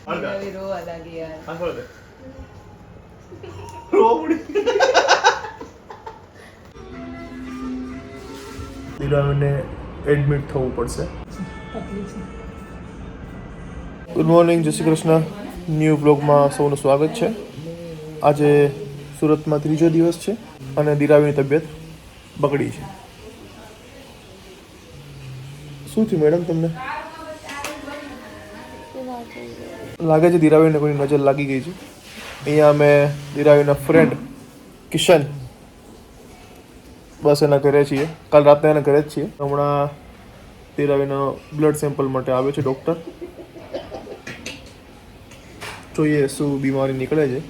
रवि रोवा लागी यार દિરાવીને એડમિટ થવું પડશે. ગુડ મોર્નિંગ, જય શ્રી કૃષ્ણ. ન્યૂ બ્લોગમાં સૌનું સ્વાગત છે. આજે સુરતમાં ત્રીજો દિવસ છે અને દિરાવીની તબિયત બગડી છે. શું થયું મેડમ તમને? લાગે છે દિરાવીને કોઈ નજર લાગી ગઈ છે. અહીંયા અમે દિરાવીના ફ્રેન્ડ કિશન બસ એના ઘરે છીએ. કાલ રાતના એના ઘરે જ છીએ. હમણાં દિરાવીનો બ્લડ સેમ્પલ માટે આવે છે ડૉક્ટર. જોઈએ શું બીમારી નીકળે છે.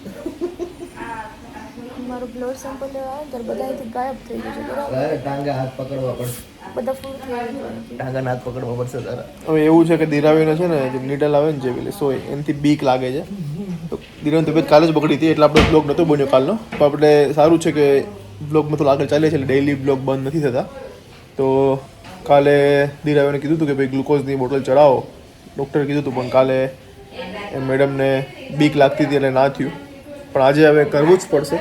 મારો બ્લડ સેમ્પલ લેવા આવે ત્યારે બધાથી ગાયબ થઈ ગયું છે. બરાબર, ટાંગા હાથ પકડવા પડશે. બધા ફૂલ થઈ ગયા. ટાંગા હાથ પકડવા પડશે તારા. હવે એવું છે કે દિરાવીને છે ને જે નીડલ આવે ને જે પેલી સોય એનાથી બીક લાગે છે. તો દિરાવીની તબિયત કાલે જ બગડી હતી એટલે આપણો બ્લોગ નહોતો બન્યો કાલનો. તો આપણે સારું છે કે બ્લોગમાં થોડું આગળ ચાલે છે એટલે ડેઈલી બ્લોગ બંધ નથી થતા. તો કાલે દિરાવીને કીધું હતું કે ભાઈ ગ્લુકોઝની બોટલ ચડાવો. ડૉક્ટરે કીધું હતું પણ કાલે એ મેડમને બીક લાગતી હતી એટલે ના થયું. પણ આજે હવે કરવું જ પડશે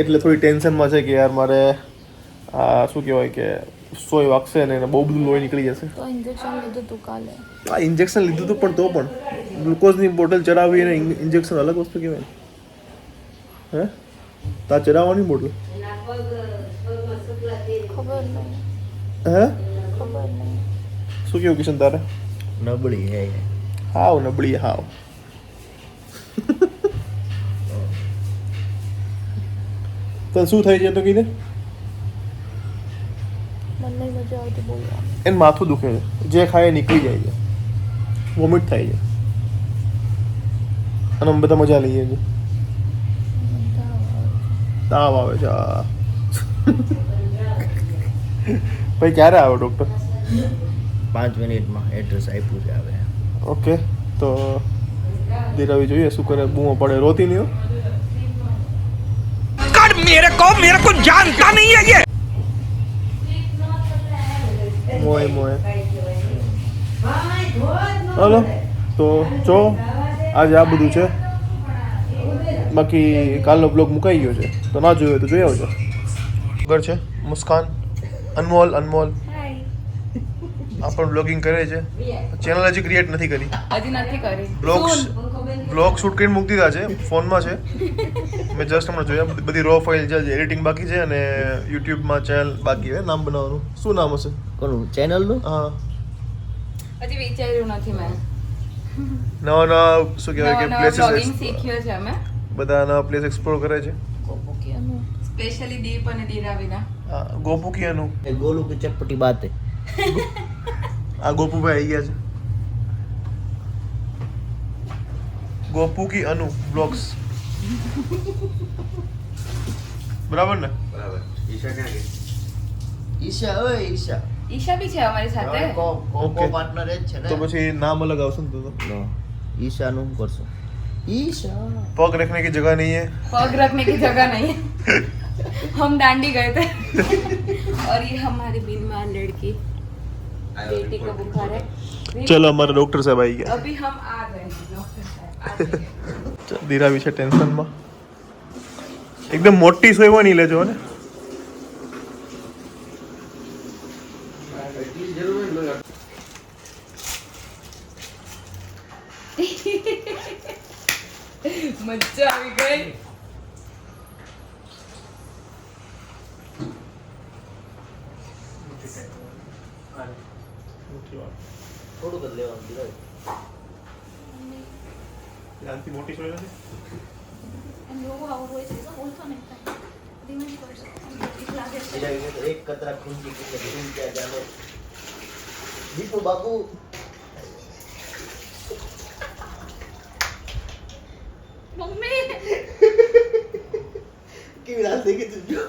એટલે થોડી ટેન્શનમાં છે કે યાર મારે આ શું કહેવાય કે સોય વાગશે ને એને બહુ બધું લોહી નીકળી જશે. તો ઇન્જેક્શન લીધું હતું કાલે. આ ઇન્જેક્શન લીધું હતું પણ તો પણ ગ્લુકોઝની બોટલ ચડાવી અને ઇન્જેક્શન અલગ વસ્તુ કહેવાય. હે તા ચડાવવાની બોટલ ખબર નહીં. હે ખબર નહીં. શું કેવું કિશન તારે? નબળી હે. હાવ નબળી હાવ. તો શું થાય છે તો કીધે? મને નહીં મજા આવતી બોલવા. એને માથું દુખે છે. જે ખાય એ નીકળી જાય છે. વોમિટ થાય છે. અને અમે બધા મજા લઈએ છીએ. તાવ આવે છે. ભાઈ ક્યારે આવે ડૉક્ટર? 5 મિનિટમાં એડ્રેસ આપ્યું છે હવે. ઓકે તો દિરાવી જોઈએ શું કરે. બૂમો પડે રોતી નહીં. मेरे को जानता नहीं है ये. મોય મોય હાલો તો જો આજે આ બધું છે. બાકી કાલનો બ્લોગ મુકાઈ ગયો છે તો ના જોયો તો જોઈ આવજો. ઘર છે મુસ્કાન, અનમોલ આ પણ બ્લોગિંગ કરે છે. ચેનલ હજી ક્રિએટ નથી કરી. હજી નથી કરી. બ્લોગ શૂટ કરીને મૂકી દીધા છે. ફોનમાં છે. મેં જસ્ટ હમણાં જોયા. બધી રો ફાઇલ છે. એડિટિંગ બાકી છે અને યુટ્યુબમાં ચેનલ બાકી છે. નામ બનાવવાનું. શું નામ હશે કોનું ચેનલનું? હા હજી વિચાર્યું નથી મેં. નવા નવા શું કહેવાય કે બ્લોગિંગ પ્લેસીસ શીખ્યો છે અમે. બધા નવા પ્લેસ એક્સપ્લોર કરે છે. સ્પેશિયલી દીપ અને દિરાવીના. હા ગોપુકિયાનું એ ગોલુ કે ચટપટી બાત હે. આ ગોપુભાઈ આવી ગયા છે. ગોપુકી અનુ બ્લોગ્સ બરાબર ને? બરાબર. ઈશા ક્યાં ગઈ? ઈશા ઓય ઈશા. ઈશા બી છે અમારી સાથે. કોકો પાર્ટનર જ છે ને. તો પછી નામ અલગ આવશે ને તો નો ઈશાનું કરશો. ईशा पग रखने की जगह नहीं है. पग रखने की जगह नहीं है. हम दांडी गए थे और ये हमारी बीमार लड़की बेटी को बुखार है. चलो हमारे डॉक्टर साहब आई गया. अभी हम आ गए हैं डॉक्टर साहब. ધીરાવી છે ટેન્શનમાં. એકદમ મોટી સોયમાં નહીં લેજો ને. મજા આવી ગઈ. થોડુંક જ લેવાનું દીધું. આનાથી મોટી સોય નથી. એક કતરા ખૂંચી ક્યાં જાને દીપુ બાપુ. મમ્મી કેવી રાત થઈ ગઈ તું જો.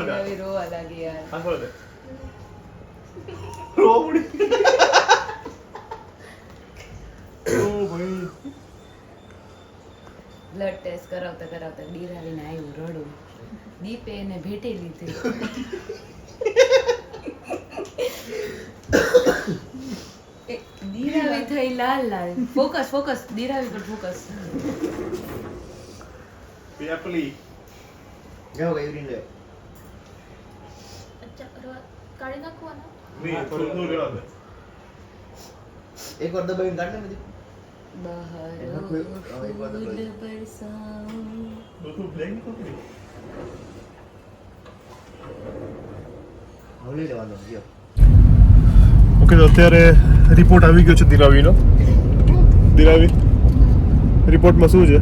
રવિ રોવા લાગી યાર. બ્લડ ટેસ્ટ કરાવતા કરાવતા ડીરાવીને આવ્યું રડું. દીપે એને ભેટી લીધી. લાલ લાલ ફોકસ ફોકસ દિરાવી પર ફોકસ પેપલી જાઓ યુરિન લે અચ્છા કાઢી નાખવાના નહીં થોડું લેવા દે એક વાર દબાવીને કાઢ ને બધી બહાર બધું બ્લેન્ક કરી હવે લઈ લેવાનો ગયો ઓકે તો અત્યારે રિપોર્ટ આવી ગયો છે દિરાવીનો દિરાવી રિપોર્ટમાં શું છે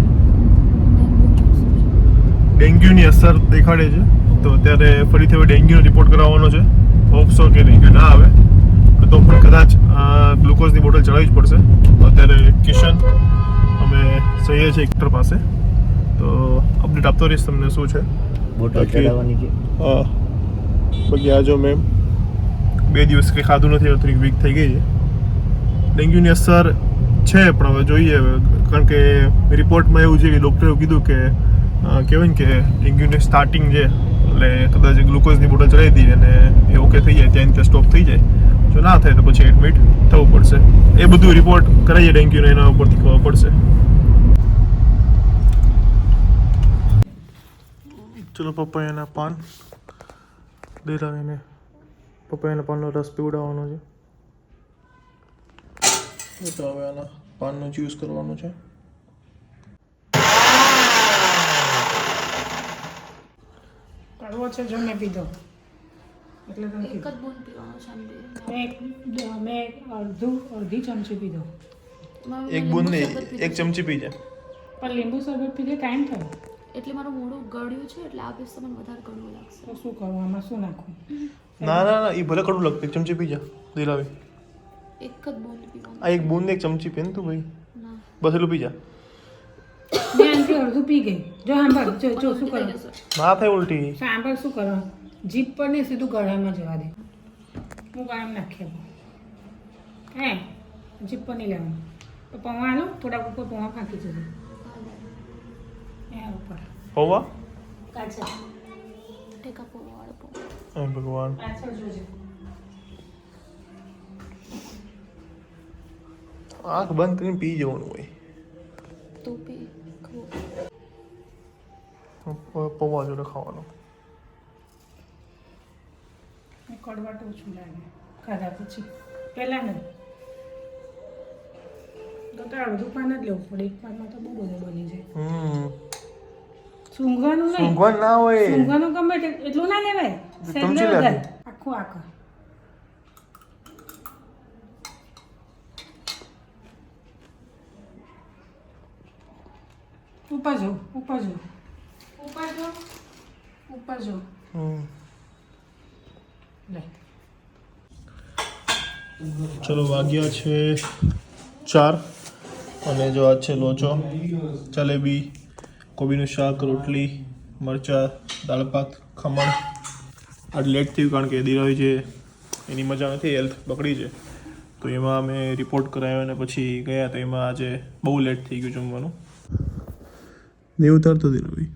ડેન્ગ્યુની અસર દેખાડે છે તો અત્યારે ફરીથી હવે ડેન્ગ્યુનો રિપોર્ટ કરાવવાનો છે હોપ્સો કે ડેન્ગ્યુ ના આવે તો પણ કદાચ ગ્લુકોઝની બોટલ ચડાવવી જ પડશે તો અત્યારે કિશન અમે જઈએ છીએ ડૉક્ટર પાસે તો અપડેટ આપતો રહીશ તમને શું છે બોટલ બાકી- ચડાવવાની છે હા બાકી આ જો મેમ 2 દિવસ કંઈ ખાધું નથી થોડીક વીક થઈ ગઈ છે ડેન્ગ્યુની અસર છે પણ હવે જોઈએ કારણ કે રિપોર્ટમાં એવું છે કે ડૉક્ટરે એવું કીધું કે કહેવાય ને કે ડેન્ગ્યુની સ્ટાર્ટિંગ છે એટલે કદાચ ગ્લુકોઝની બોટલ ચડાવી દઈએ અને એ ઓકે થઈ જાય ત્યાં ત્યાં સ્ટોપ થઈ જાય જો ના થાય તો પછી એડમિટ થવું પડશે એ બધું રિપોર્ટ કરાવીએ ડેન્ગ્યુનો એના ઉપરથી ખબર પડશે ચલો પપૈયાના પાન દેરાવીને પપૈયાના પાનનો રસ પીવડાવવાનો છે તો હવે આના પાનનો જ્યુસ કરવાનો છે કરવો છે જો મેં પીધો એટલે તમે એક જ બૂંદ પીવાનું છે આમ મેં અડધી ચમચી પીધો એક બૂંદ નહીં એક ચમચી પી જાય પણ લીંબુ શરબત પીધે ટાઈમ થયો એટલે મારું મોઢું ગળ્યું છે એટલે આ પીસ તો મને વધારે કડવું લાગશે તો શું કરવું આમાં શું નાખવું ના ના ના એ ભલે કડવું લાગતું એક ચમચી પી જા દિલાવી એક જ બૂંદ પીવાનું આ એક બૂંદ એક ચમચી પી ને તું ભાઈ ના બસ એટલું પી જા મેં આનાથી અડધું પી ગઈ જો સાંભળ જો શું કરો ના થાય ઉલટી સાંભળ શું કરો જીભ પર ને સીધું ગળામાં જવા દે હું ગળામાં નાખી આપું હે જીભ પર નહીં લેવાનું તો પૌવા આલો થોડાક ઉપર પૌવા ફાંકી જશે એ ઉપર હોવા પાછળ ટેકા પોવાળો પો એ ભગવાન પાછળ જોજે આંખ બંધ કરીને પી જવાનું હોય તું પી ખાવું પૌવા જોડે ખાવાનો કડવાટ ઓછું લાગે ખાધા પછી પહેલાં નહીં તો અડધું પાન જ લેવું પડે એક પાનમાં તો બહુ બધું બની જાય સૂંઘવાનું નહીં ઊંઘવાનું ના હોય સૂંઘવાનું ગમે એટલું ના લેવાય ચમચી સેજ લે. વધારે આખું આખું ઉપર જો ઉપર જો ઉપર જો ઉપર જો લે ચલો વાગ્યા છે 4 અને જો આ છે લોચો જલેબી કોબીનું શાક રોટલી મરચાં દાળ ભાત ખમણ આજ લેટ થયું કારણ કે દિરાવી જે એની મજા નથી હેલ્થ બગડી છે તો એમાં અમે રિપોર્ટ કરાવ્યો અને પછી ગયા તો એમાં આજે બહુ લેટ થઈ ગયું જમવાનું નહીં ઉતારતો દિરાવી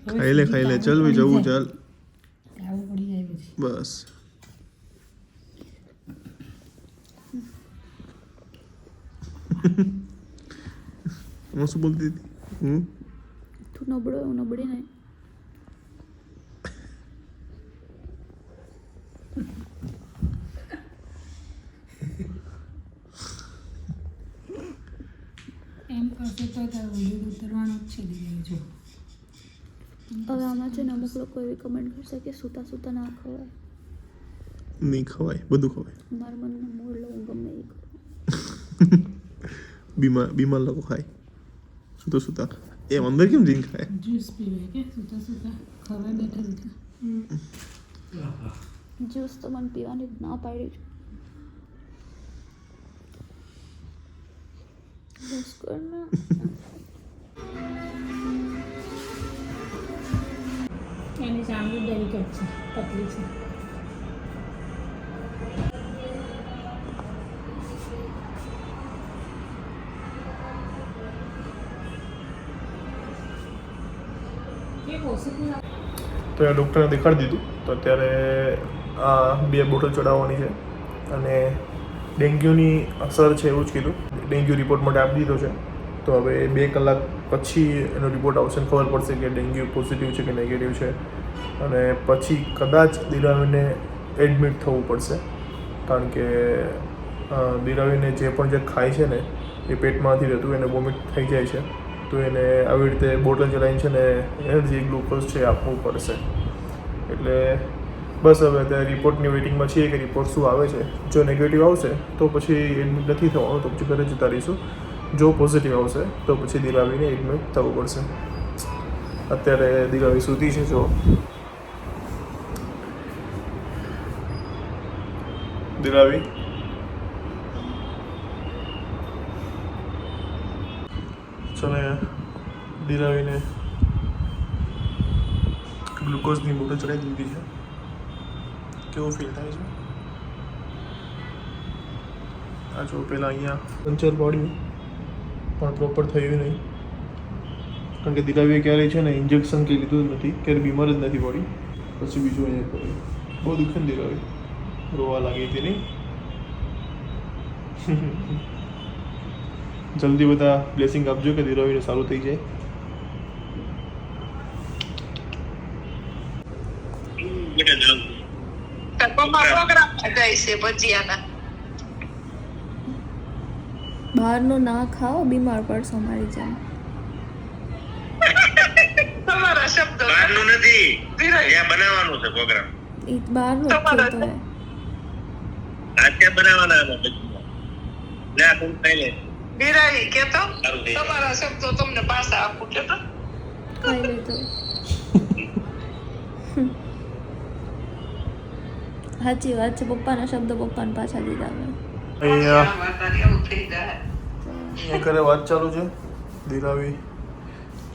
ખાઈ લે ખાઈ લે ચાલ ભાઈ જવું ચાલ આવું પડી જાય પછી બસ હું શું બોલતી હતી તું નબળો હું નબળી નહીં એમ કરશે તો તારું વજન ઉતરવાનું જ છે દીદી જો હવે આમાં છે ને અમુક લોકો એવી કમેન્ટ કરશે કે સૂતા સૂતા ના ખવાય નહીં ખવાય બધું ખવાય મારા મનનો મૂળ લઉં ગમે એ કરું બીમાર લોકો ખાય સુતા સુતા એમ અંદર કેમ જઈને ખાય જ્યુસ પીવે કે સૂતા સૂતા ખવાય બેઠા બેઠા જ્યુસ તો મને પીવાની જ ના પાડી છે બસ કર ના એની સામે ડેલિકેટ છે પતલી છે એ પોષક તો આ ડૉક્ટરે દેખાડી દીધું તો અત્યારે આ 2 બોટલ ચડાવવાની છે અને ડેન્ગ્યુની અસર છે એવું જ કીધું. ડેન્ગ્યુ રિપોર્ટ માટે આપી દીધો છે. તો હવે 2 કલાક પછી એનો રિપોર્ટ આવશે ને ખબર પડશે કે ડેન્ગ્યુ પોઝિટિવ છે કે નેગેટિવ છે. અને પછી કદાચ દિરાવીને એડમિટ થવું પડશે, કારણ કે દિરાવીને જે પણ જે ખાય છે ને એ પેટમાંથી રહેતું, એને વોમિટ થઈ જાય છે. તો એને આવી રીતે બોટલ ચલાવીને છે ને એનર્જી ગ્લુકોઝ છે આપવું પડશે. એટલે બસ હવે અત્યારે રિપોર્ટની વેઇટિંગમાં છીએ કે રિપોર્ટ શું આવે છે. જો નેગેટિવ આવશે તો પછી એડમિટ નથી થવાનું, તો પછી ઘરે જતા રહીશું. જો પોઝિટિવ આવશે તો પછી દિરાવીને એડમિટ થવું પડશે. અત્યારે દિરાવી સૂતી છે. જો દિરાવી ચલો દિરાવીને ગ્લુકોઝની બોટલ ચડાવી દીધી છે. કેવું ફીલ થાય છે? આ જો પહેલાં અહીંયા પંચર પડ્યું પણ પ્રોપર થયું નહીં, કારણ કે દિરાવીએ ક્યારેય છે ને ઇન્જેક્શન કંઈ લીધું જ નથી, ક્યારે બીમાર જ નથી પડી. પછી બીજું અહીંયા કર્યું. બહુ દુઃખ ને દિરાવી, રોવા લાગી હતી નહીં? જલ્દી બધા બ્લેસિંગ આપજો કે દિરાવીને સારું થઈ જાય. બહારનું ના ખાઓ, બીમાર પડશો મારી જેમ. બહારનું નથી, ત્યાં બનાવવાનું છે પ્રોગ્રામ. એ બહારનું જ છે તો એ. આજે બનાવવાના હતા. લે આ તું ખાઈ લે. બિરાઈ કેતો સારું થઈ જાય. તમારા શબ્દો તમને પાછા આપું કેતો ખાઈ લેતો. સાચી વાત છે, પપ્પાના શબ્દો પપ્પાને પાછા દીધા મેં. અહીંયા એવું થઈ જાય. ઘરે વાત ચાલુ છે. દિરાવી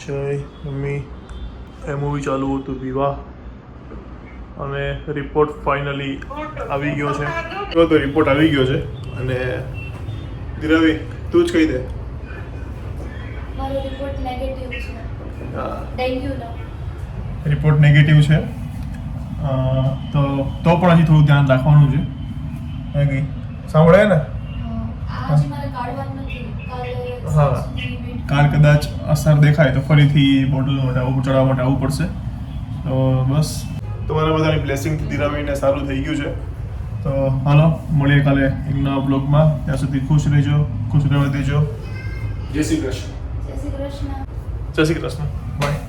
જય મમ્મી એ મૂવી ચાલુ હતું વિવાહ, અને રિપોર્ટ ફાઇનલી આવી ગયો છે. તો રિપોર્ટ આવી ગયો છે અને દિરાવી તું જ કહી દે. મારો રિપોર્ટ નેગેટિવ છે. હા, ડેન્ગ્યુનો. રિપોર્ટ નેગેટિવ છે. તો પણ હજી થોડું ધ્યાન રાખવાનું છે. હે ગઈ સાંભળાય ને? આજ મારે કાઢવાનું નથી. કાલે હા, કાલ કદાચ અસર દેખાય તો ફરીથી બોટલ માટે ચડાવવા માટે આવવું પડશે. તો બસ તમારા બધાની બ્લેસિંગથી દિરાવીને સારું થઈ ગયું છે. તો હાલો મળીએ કાલે એક નવા બ્લોગમાં. ત્યાં સુધી ખુશ રહેજો, ખુશ રહેવા દેજો. જય શ્રી કૃષ્ણ. જય શ્રી કૃષ્ણ. જય શ્રી કૃષ્ણ. બાય.